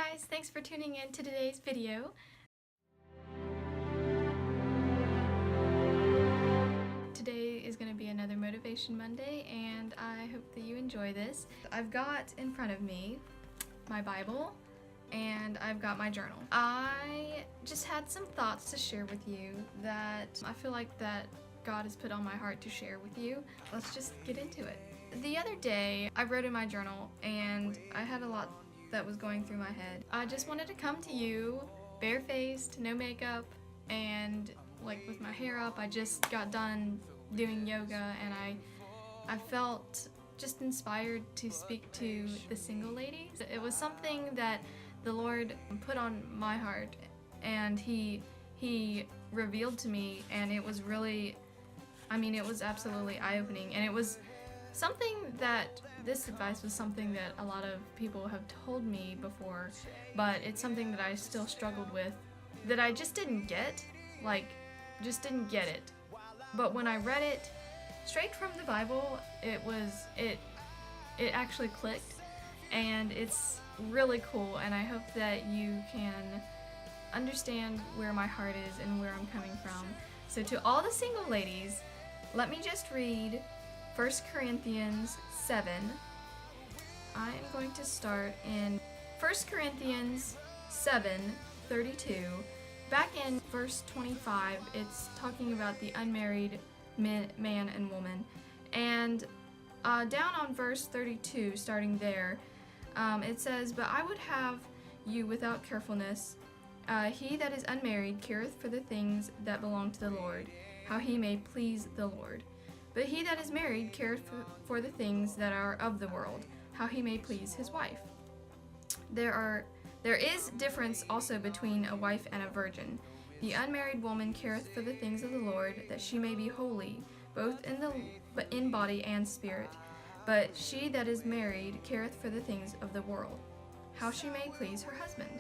guys, thanks for tuning in to today's video. Today is going to be another Motivation Monday, and I hope that you enjoy this. I've got in front of me my Bible, and I've got my journal. I just had some thoughts to share with you that I feel like that God has put on my heart to share with you. Let's just get into it. The other day, I wrote in my journal, and I had a lot that was going through my head. I just wanted to come to you, barefaced, no makeup, and like with my hair up. I just got done doing yoga, and I felt just inspired to speak to the single ladies. It was something that the Lord put on my heart, and He revealed to me, and it was really, it was absolutely eye-opening, and it was something that this advice was something that a lot of people have told me before, but it's something that I still struggled with, that I just didn't get, it. But when I read it straight from the Bible, it actually clicked, and it's really cool, and I hope that you can understand where my heart is and where I'm coming from. So to all the single ladies, let me just read 1 Corinthians 7. I'm going to start in 1 Corinthians 7:32. Back in verse 25, it's talking about the unmarried man and woman. And down on verse 32, starting there, it says, "But I would have you without carefulness. He that is unmarried careth for the things that belong to the Lord, how he may please the Lord. But he that is married careth for the things that are of the world, how he may please his wife. There is difference also between a wife and a virgin. The unmarried woman careth for the things of the Lord, that she may be holy, both in body and spirit. But she that is married careth for the things of the world, how she may please her husband.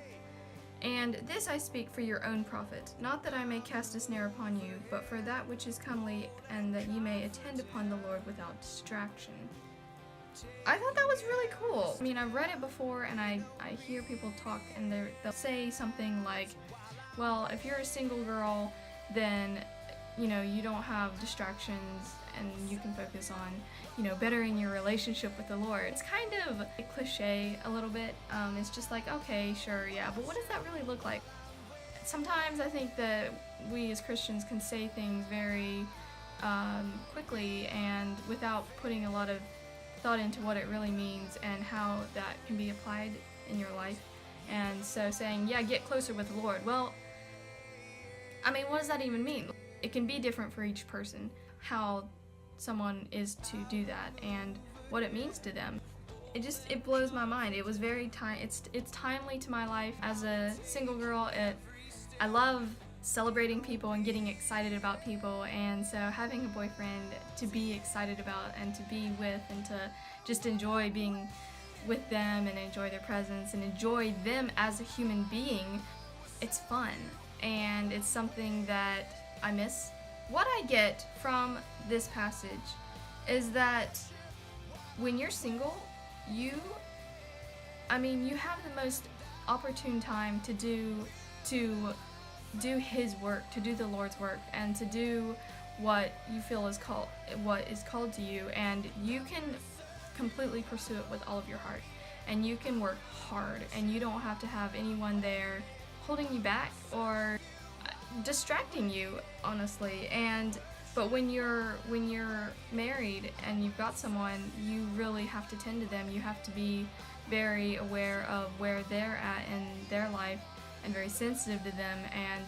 And this I speak for your own profit, not that I may cast a snare upon you, but for that which is comely, and that ye may attend upon the Lord without distraction." I thought that was really cool. I've read it before, and I hear people talk, and they'll say something like, well, if you're a single girl, then you don't have distractions, and you can focus on bettering your relationship with the Lord. It's kind of a cliche a little bit. It's just like, okay, sure, yeah, but what does that really look like? Sometimes I think that we as Christians can say things very quickly and without putting a lot of thought into what it really means and how that can be applied in your life. And so saying, yeah, get closer with the Lord. Well, what does that even mean? It can be different for each person, how someone is to do that and what it means to them. It blows my mind. It was very it's timely to my life as a single girl. I love celebrating people and getting excited about people, and so having a boyfriend to be excited about and to be with and to just enjoy being with them and enjoy their presence and enjoy them as a human being, it's fun, and it's something that I miss. What I get from this passage is that when you're single, you have the most opportune time to do His work, to do the Lord's work, and to do what you feel is called to you, and you can completely pursue it with all of your heart, and you can work hard, and you don't have to have anyone there holding you back or distracting you, honestly. But when you're married and you've got someone, you really have to tend to them. You have to be very aware of where they're at in their life and very sensitive to them. And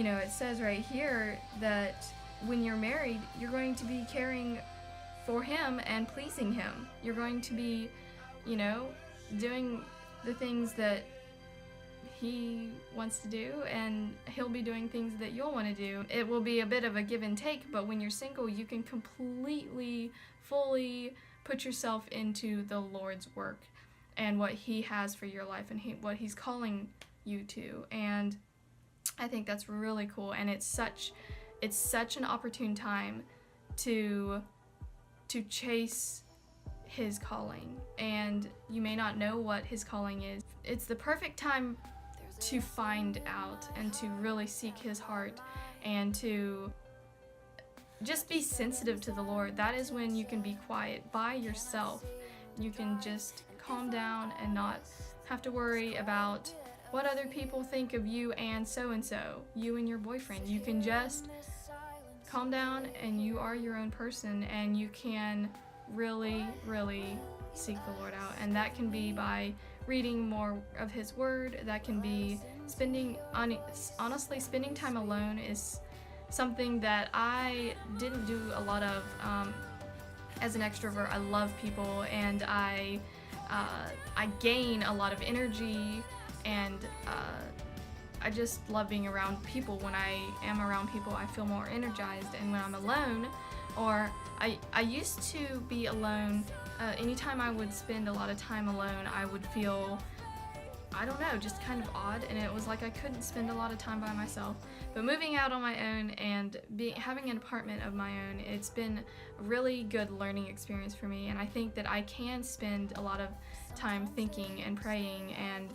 it says right here that when you're married, you're going to be caring for him and pleasing him. You're going to be doing the things that he wants to do, and he'll be doing things that you'll want to do. It will be a bit of a give and take, but when you're single, you can completely, fully put yourself into the Lord's work and what he has for your life and what he's calling you to. And I think that's really cool, and it's such an opportune time to chase his calling, and you may not know what his calling is. It's the perfect time to find out and to really seek his heart and to just be sensitive to the Lord. That is when you can be quiet by yourself. You can just calm down and not have to worry about what other people think of you and so, you and your boyfriend. You can just calm down, and you are your own person, and you can really, really seek the Lord out. And that can be by reading more of his word. That can be honestly, spending time alone is something that I didn't do a lot of. As an extrovert, I love people, and I gain a lot of energy, and I just love being around people. When I am around people, I feel more energized, and when I'm alone, or I used to be alone, anytime I would spend a lot of time alone, I would feel, I don't know, just kind of odd, and it was like I couldn't spend a lot of time by myself. But moving out on my own and having an apartment of my own, it's been a really good learning experience for me, and I think that I can spend a lot of time thinking and praying and,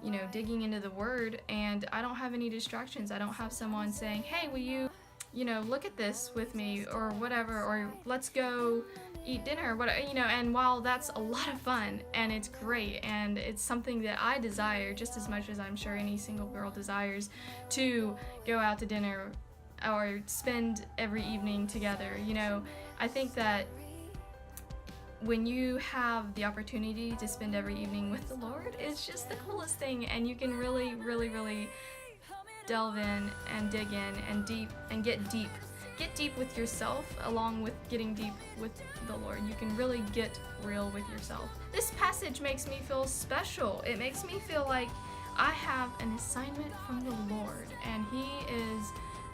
you know, digging into the word, and I don't have any distractions. I don't have someone saying, hey, will you know, look at this with me, or whatever, or let's go eat dinner, whatever, you know. And while that's a lot of fun and it's great and it's something that I desire just as much as I'm sure any single girl desires to go out to dinner or spend every evening together, you know, I think that when you have the opportunity to spend every evening with the Lord, it's just the coolest thing, and you can really, really, really delve in and dig in and get deep with yourself, along with getting deep with the Lord. You can really get real with yourself. This passage makes me feel special. It makes me feel like I have an assignment from the Lord, and he is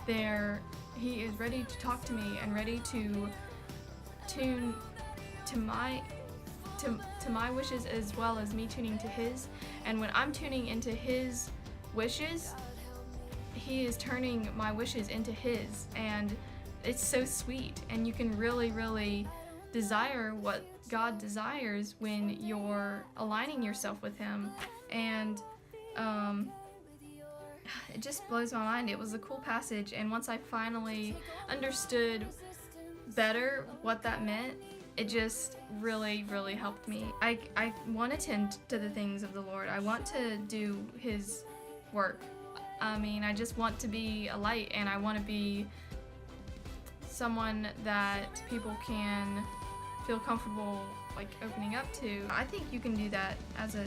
there. He is ready to talk to me and ready to tune to my wishes, as well as me tuning to his. And when I'm tuning into his wishes, he is turning my wishes into his, and it's so sweet. And you can really, really desire what God desires when you're aligning yourself with him. And it just blows my mind. It was a cool passage, and once I finally understood better what that meant, it just really, really helped me. I want to tend to the things of the Lord. I want to do his work. I mean, I just want to be a light, and I want to be someone that people can feel comfortable, like, opening up to. I think you can do that as a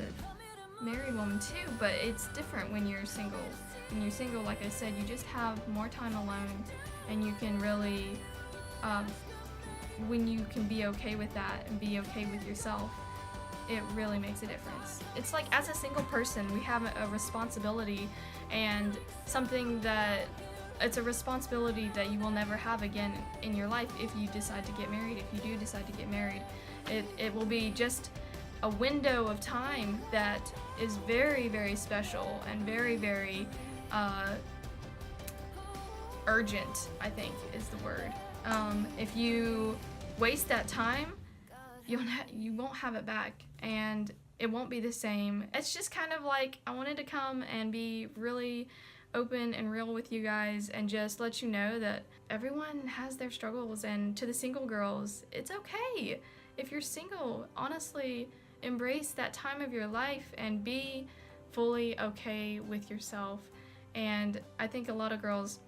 married woman too, but it's different when you're single. When you're single, like I said, you just have more time alone, and you can really, when you can be okay with that and be okay with yourself, it really makes a difference. It's like, as a single person, we have a responsibility, and something that it's a responsibility that you will never have again in your life if you decide to get married. If you do decide to get married, it will be just a window of time that is very, very special and very, very urgent, I think is the word. If you waste that time, you won't have it back, and it won't be the same. It's just kind of like, I wanted to come and be really open and real with you guys, and just let you know that everyone has their struggles. And to the single girls, it's okay. If you're single, honestly, embrace that time of your life and be fully okay with yourself. And I think a lot of girls,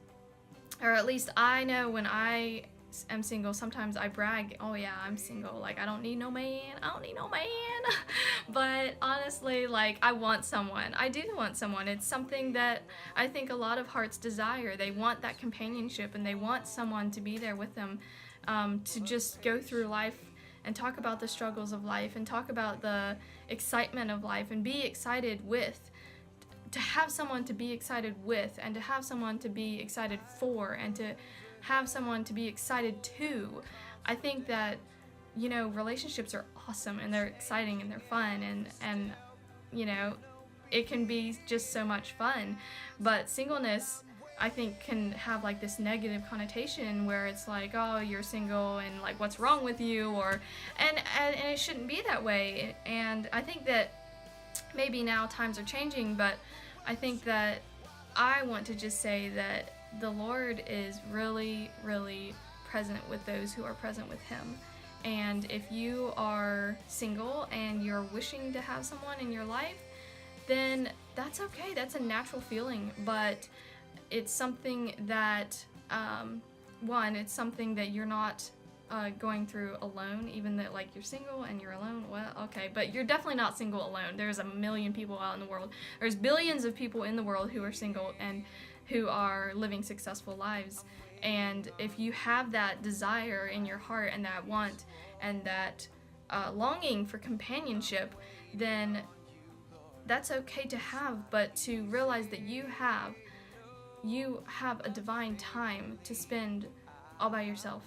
or at least I know when I am single, sometimes I brag, oh yeah, I'm single, like, I don't need no man. But honestly, like, I want someone. I do want someone. It's something that I think a lot of hearts desire. They want that companionship, and they want someone to be there with them, to just go through life and talk about the struggles of life, and talk about the excitement of life, and be excited with. To have someone to be excited with, and to have someone to be excited for, and to have someone to be excited to. I think that, you know, relationships are awesome, and they're exciting, and they're fun, and you know, it can be just so much fun. But singleness, I think can have like this negative connotation where it's like, oh, you're single and like what's wrong with you, or and it shouldn't be that way. And I think that maybe now times are changing, but I think that I want to just say that the Lord is really, really present with those who are present with Him. And if you are single and you're wishing to have someone in your life, then that's okay. That's a natural feeling, but it's something that, it's something that you're not going through alone, even though like you're single and you're alone. Well, okay, but you're definitely not single alone. There's a million people out in the world. There's billions of people in the world who are single and who are living successful lives. And if you have that desire in your heart and that want and that longing for companionship, then that's okay to have, but to realize that you have a divine time to spend all by yourself,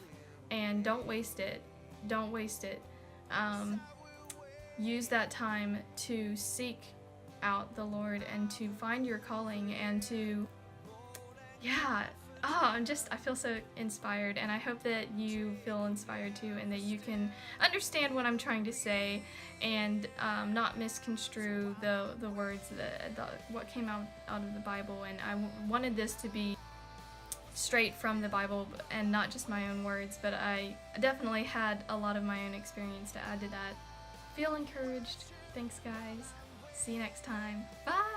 and don't waste it. Don't waste it. Use that time to seek out the Lord and to find your calling and to, I feel so inspired, and I hope that you feel inspired too, and that you can understand what I'm trying to say and not misconstrue the words, what came out of the Bible. And I wanted this to be straight from the Bible and not just my own words, but I definitely had a lot of my own experience to add to that. Feel encouraged. Thanks, guys. See you next time. Bye!